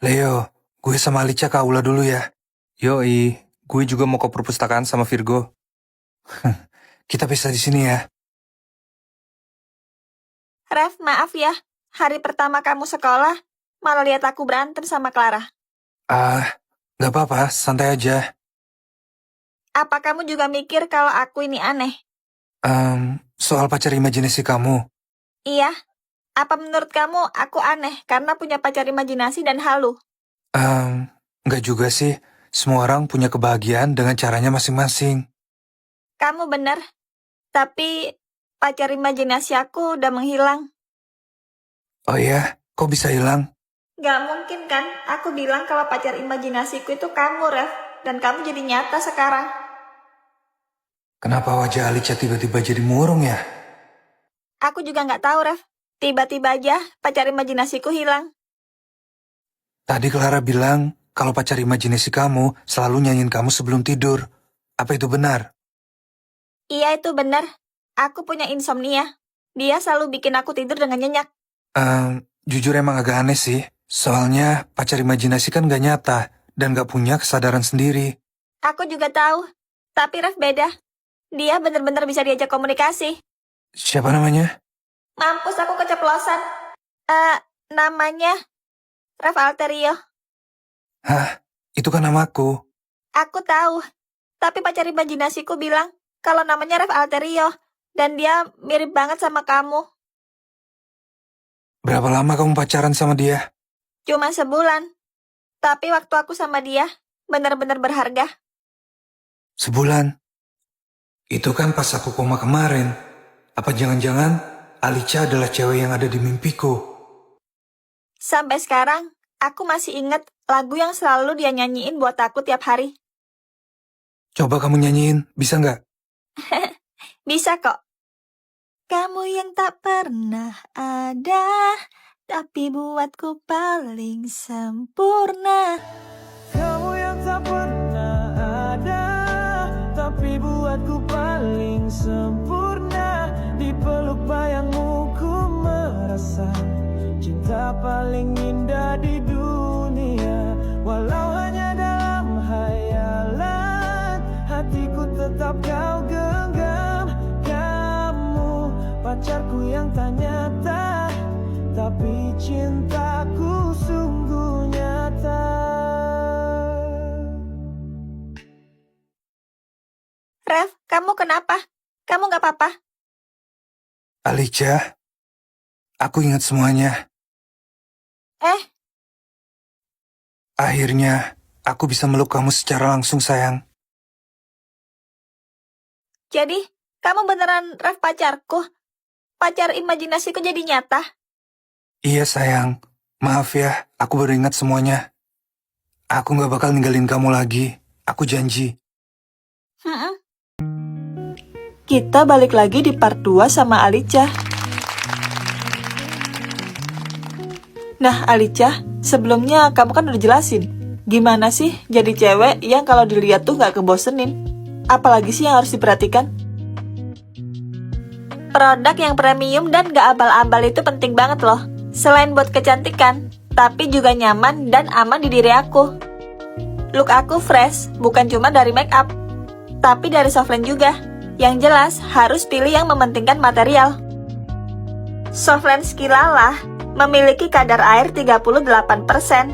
Leo, gue sama Alicia ke aula dulu ya. Yoi, gue juga mau ke perpustakaan sama Virgo. Kita bisa di sini ya. Ref, maaf ya. Hari pertama kamu sekolah, malah lihat aku berantem sama Clara. Gak apa-apa, santai aja. Apa kamu juga mikir kalau aku ini aneh? Soal pacar imajinasi kamu. Iya. Apa menurut kamu aku aneh karena punya pacar imajinasi dan halu? Gak juga sih. Semua orang punya kebahagiaan dengan caranya masing-masing. Kamu benar. Tapi pacar imajinasi aku udah menghilang. Oh iya, kok bisa hilang? Gak mungkin kan aku bilang kalau pacar imajinasiku itu kamu, Ref. Dan kamu jadi nyata sekarang. Kenapa wajah Alicia tiba-tiba jadi murung ya? Aku juga gak tahu, Ref. Tiba-tiba aja pacar imajinasiku hilang. Tadi Clara bilang kalau pacar imajinasi kamu selalu nyanyiin kamu sebelum tidur. Apa itu benar? Iya, itu benar. Aku punya insomnia. Dia selalu bikin aku tidur dengan nyenyak. Jujur emang agak aneh sih. Soalnya pacar imajinasi kan gak nyata dan gak punya kesadaran sendiri. Aku juga tahu. Tapi Ref beda. Dia benar-benar bisa diajak komunikasi. Siapa namanya? Mampus, aku keceplosan. Namanya Ref Alterio. Hah, itu kan namaku. Aku tahu. Tapi pacar imajinasiku bilang kalau namanya Ref Alterio. Dan dia mirip banget sama kamu. Berapa lama kamu pacaran sama dia? Cuma sebulan. Tapi waktu aku sama dia benar-benar berharga. Sebulan? Itu kan pas aku koma kemarin. Apa jangan-jangan Alicia adalah cewek yang ada di mimpiku? Sampai sekarang, aku masih ingat lagu yang selalu dia nyanyiin buat aku tiap hari. Coba kamu nyanyiin, bisa nggak? Bisa kok. Kamu yang tak pernah ada, tapi buatku paling sempurna. Kamu yang tak pernah ada, tapi buatku paling sempurna. Di peluk bayangmu ku merasa cinta paling indah di dunia. Walau hanya dalam hayalan, hatiku tetap kau genggam. Kamu pacarku yang tak nyata, tapi cintaku sungguh nyata. Ref, kamu kenapa? Kamu gak apa-apa? Alicia, aku ingat semuanya. Akhirnya, aku bisa meluk kamu secara langsung, sayang. Jadi, kamu beneran Ref pacarku? Pacar imajinasiku jadi nyata? Iya, sayang. Maaf ya, aku baru ingat semuanya. Aku gak bakal ninggalin kamu lagi. Aku janji. Kita balik lagi di part 2 sama Alicia. Nah, Alicia, sebelumnya kamu kan udah jelasin gimana sih jadi cewek yang kalau dilihat tuh gak kebosenin. Apalagi sih yang harus diperhatikan? Produk yang premium dan gak abal-abal itu penting banget loh. Selain buat kecantikan, tapi juga nyaman dan aman di diri aku. Look aku fresh, bukan cuma dari make up, tapi dari softline juga. Yang jelas, harus pilih yang mementingkan material. Softline Skilala memiliki kadar air 38%,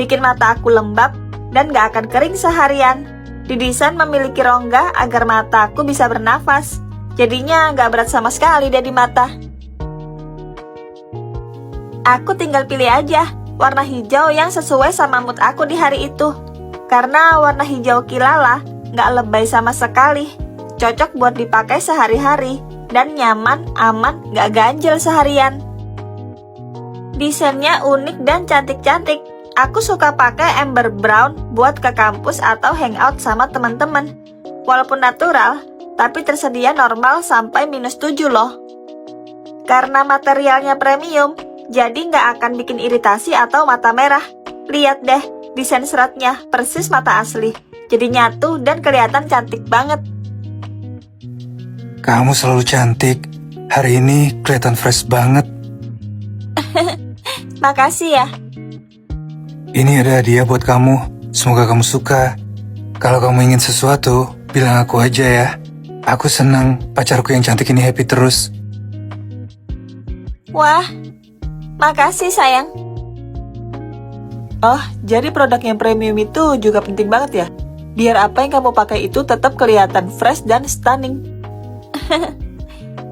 bikin mata aku lembab dan gak akan kering seharian. Didesain memiliki rongga agar mata aku bisa bernafas, jadinya gak berat sama sekali deh di mata. Aku tinggal pilih aja warna hijau yang sesuai sama mood aku di hari itu. Karena warna hijau Kilala gak lebay sama sekali, cocok buat dipakai sehari-hari, dan nyaman, aman, gak ganjel seharian. Desainnya unik dan cantik-cantik. Aku suka pakai amber brown buat ke kampus atau hangout sama teman-teman. Walaupun natural, tapi tersedia normal sampai -7 loh. Karena materialnya premium, jadi nggak akan bikin iritasi atau mata merah. Lihat deh, desain seratnya persis mata asli. Jadi nyatu dan kelihatan cantik banget. Kamu selalu cantik. Hari ini kelihatan fresh banget. Makasih ya. Ini ada hadiah buat kamu. Semoga kamu suka. Kalau kamu ingin sesuatu, bilang aku aja ya. Aku senang pacarku yang cantik ini happy terus. Wah, makasih sayang. Oh, jadi produk yang premium itu juga penting banget ya? Biar apa yang kamu pakai itu tetap kelihatan fresh dan stunning.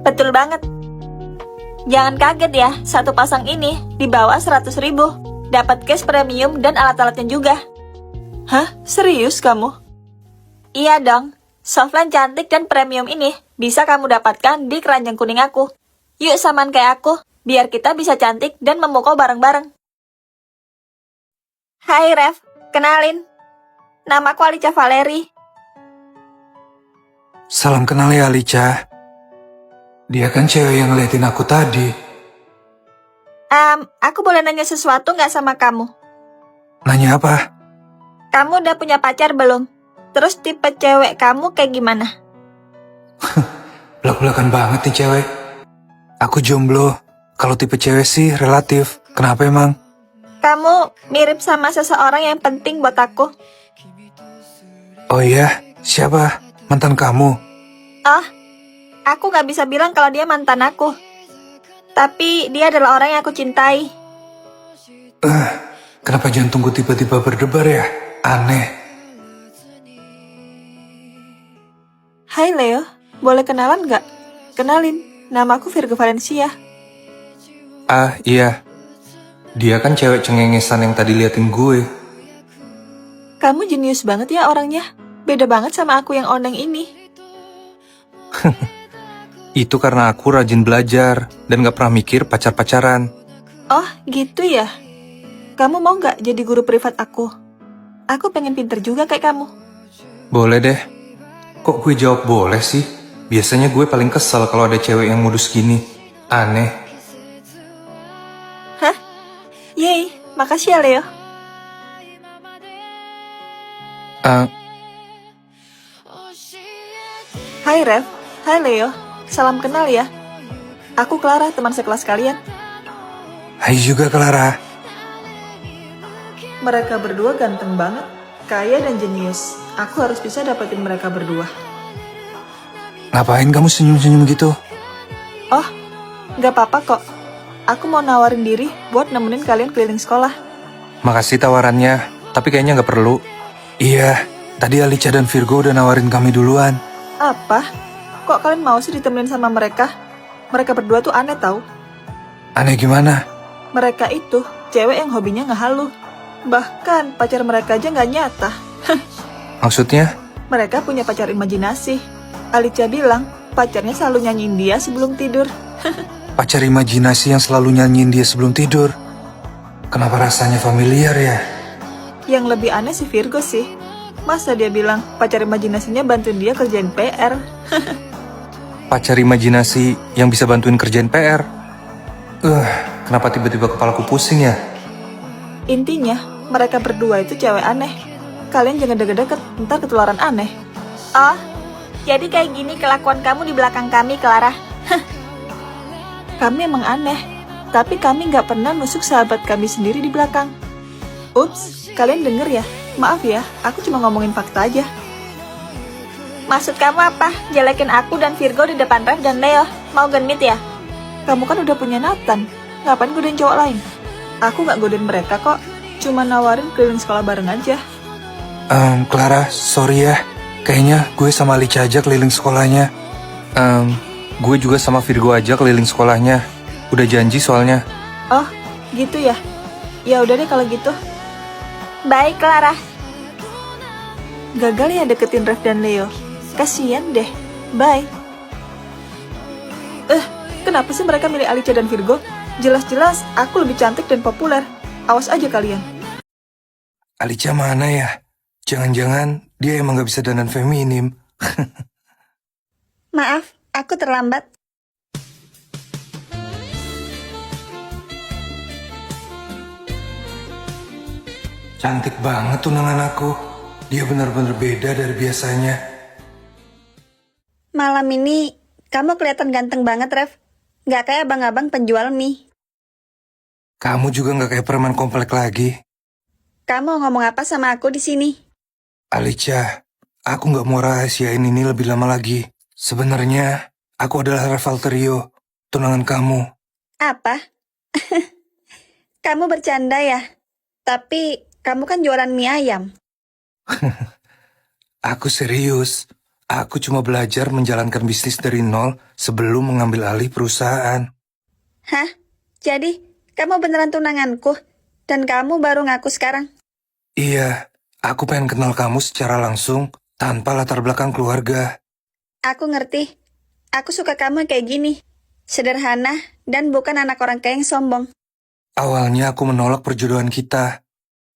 Betul banget. Jangan kaget ya, satu pasang ini di bawah 100.000. Dapat case premium dan alat-alatnya juga. Hah? Serius kamu? Iya dong. Softline cantik dan premium ini bisa kamu dapatkan di keranjang kuning aku. Yuk saman kayak aku, biar kita bisa cantik dan memukau bareng-bareng. Hai Ref, kenalin. Namaku Alicia Valeri. Salam kenal ya Alicia. Dia kan cewek yang ngeliatin aku tadi. Aku boleh nanya sesuatu nggak sama kamu? Nanya apa? Kamu udah punya pacar belum? Terus tipe cewek kamu kayak gimana? Belak-belakan banget nih cewek. Aku jomblo. Kalau tipe cewek sih relatif. Kenapa emang? Kamu mirip sama seseorang yang penting buat aku. Oh iya? Siapa? Mantan kamu? Oh, aku nggak bisa bilang kalau dia mantan aku. Tapi dia adalah orang yang aku cintai. Kenapa jantungku tiba-tiba berdebar ya? Aneh. Hai Leo, boleh kenalan nggak? Kenalin, namaku Virgo Valencia. Ah iya. Dia kan cewek cengengesan yang tadi liatin gue. Kamu jenius banget ya orangnya. Beda banget sama aku yang oneng ini. Itu karena aku rajin belajar dan gak pernah mikir pacar-pacaran. Oh, gitu ya? Kamu mau nggak jadi guru privat aku? Aku pengen pinter juga kayak kamu. Boleh deh. Kok gue jawab boleh sih? Biasanya gue paling kesel kalau ada cewek yang modus gini. Aneh. Hah? Yeay, makasih ya Leo. Hai Rev, hai Leo. Salam kenal ya. Aku Clara, teman sekelas kalian. Hai juga Clara. Mereka berdua ganteng banget, kaya dan jenius. Aku harus bisa dapetin mereka berdua. Ngapain kamu senyum-senyum gitu? Oh, gak apa-apa kok. Aku mau nawarin diri buat nemenin kalian keliling sekolah. Makasih tawarannya, tapi kayaknya gak perlu. Iya, tadi Alicia dan Virgo udah nawarin kami duluan. Apa? Kok kalian mau sih ditemenin sama mereka? Mereka berdua tuh aneh tau. Aneh gimana? Mereka itu cewek yang hobinya ngehalu. Bahkan pacar mereka aja gak nyata. Maksudnya? Mereka punya pacar imajinasi. Alicia bilang pacarnya selalu nyanyiin dia sebelum tidur. Pacar imajinasi yang selalu nyanyiin dia sebelum tidur. Kenapa rasanya familiar ya? Yang lebih aneh si Virgo sih. Masa dia bilang pacar imajinasinya bantuin dia kerjain PR? Pacar imajinasi yang bisa bantuin kerjain PR. Kenapa tiba-tiba kepalaku pusing ya? Intinya, mereka berdua itu cewek aneh. Kalian jangan deket-deket, ntar ketularan aneh. Oh, jadi kayak gini kelakuan kamu di belakang kami, Clara. Kami emang aneh, tapi kami gak pernah nusuk sahabat kami sendiri di belakang. Ups, kalian denger ya? Maaf ya, aku cuma ngomongin fakta aja. Maksud kamu apa? Jelekin aku dan Virgo di depan Rev dan Leo? Mau genit ya? Kamu kan udah punya Nathan. Ngapain godain cowok lain? Aku gak godain mereka kok. Cuma nawarin keliling sekolah bareng aja. Clara, sorry ya. Kayaknya gue sama Alicia aja keliling sekolahnya. Gue juga sama Virgo aja keliling sekolahnya. Udah janji soalnya. Oh, gitu ya? Ya udah deh kalau gitu. Baik, Clara. Gagal ya deketin Rev dan Leo. Kasian deh. Bye. Kenapa sih mereka milih Alicia dan Virgo? Jelas-jelas aku lebih cantik dan populer. Awas aja kalian. Alicia mana ya? Jangan-jangan dia emang gak bisa dandan feminim. Maaf, aku terlambat. Cantik banget tunangan aku. Dia benar-benar beda dari biasanya. Malam ini kamu kelihatan ganteng banget, Rev. Gak kayak abang-abang penjual mie. Kamu juga gak kayak preman komplek lagi. kamu ngomong apa sama aku di sini? Alicia, aku nggak mau rahasiain ini lebih lama lagi. Sebenarnya, aku adalah Revalterio, tunangan kamu. Apa? Kamu bercanda ya? Tapi kamu kan jualan mie ayam. Aku serius. Aku cuma belajar menjalankan bisnis dari nol sebelum mengambil alih perusahaan. Hah? Jadi, kamu beneran tunanganku? Dan kamu baru ngaku sekarang? Iya, aku pengen kenal kamu secara langsung tanpa latar belakang keluarga. Aku ngerti. Aku suka kamu kayak gini. Sederhana dan bukan anak orang kaya yang sombong. Awalnya aku menolak perjodohan kita,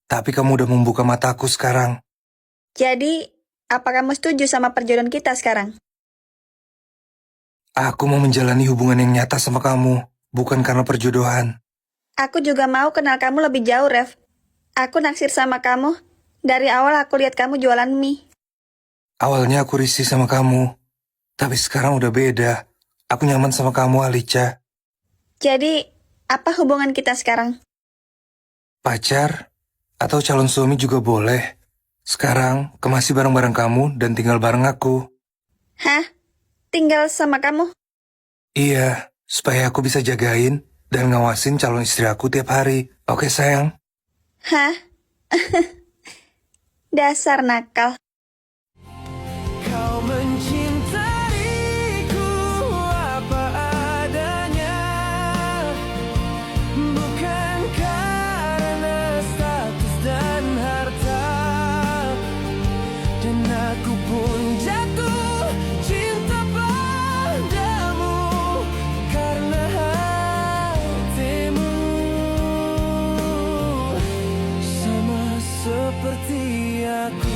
tapi kamu udah membuka mataku sekarang. Jadi, apa kamu setuju sama perjodohan kita sekarang? Aku mau menjalani hubungan yang nyata sama kamu, bukan karena perjodohan. Aku juga mau kenal kamu lebih jauh, Rev. Aku naksir sama kamu. Dari awal aku lihat kamu jualan mie. Awalnya aku risih sama kamu, tapi sekarang udah beda. Aku nyaman sama kamu, Alicia. Jadi, apa hubungan kita sekarang? Pacar atau calon suami juga boleh. Sekarang, kemasi bareng-bareng kamu dan tinggal bareng aku. Hah? Tinggal sama kamu? Iya, supaya aku bisa jagain dan ngawasin calon istri aku tiap hari. Oke, sayang? Hah? Dasar nakal. Kau mencintaiku apa adanya, bukan karena status dan harta. Dan aku pun jatuh cinta padamu karena hatimu sama seperti aku.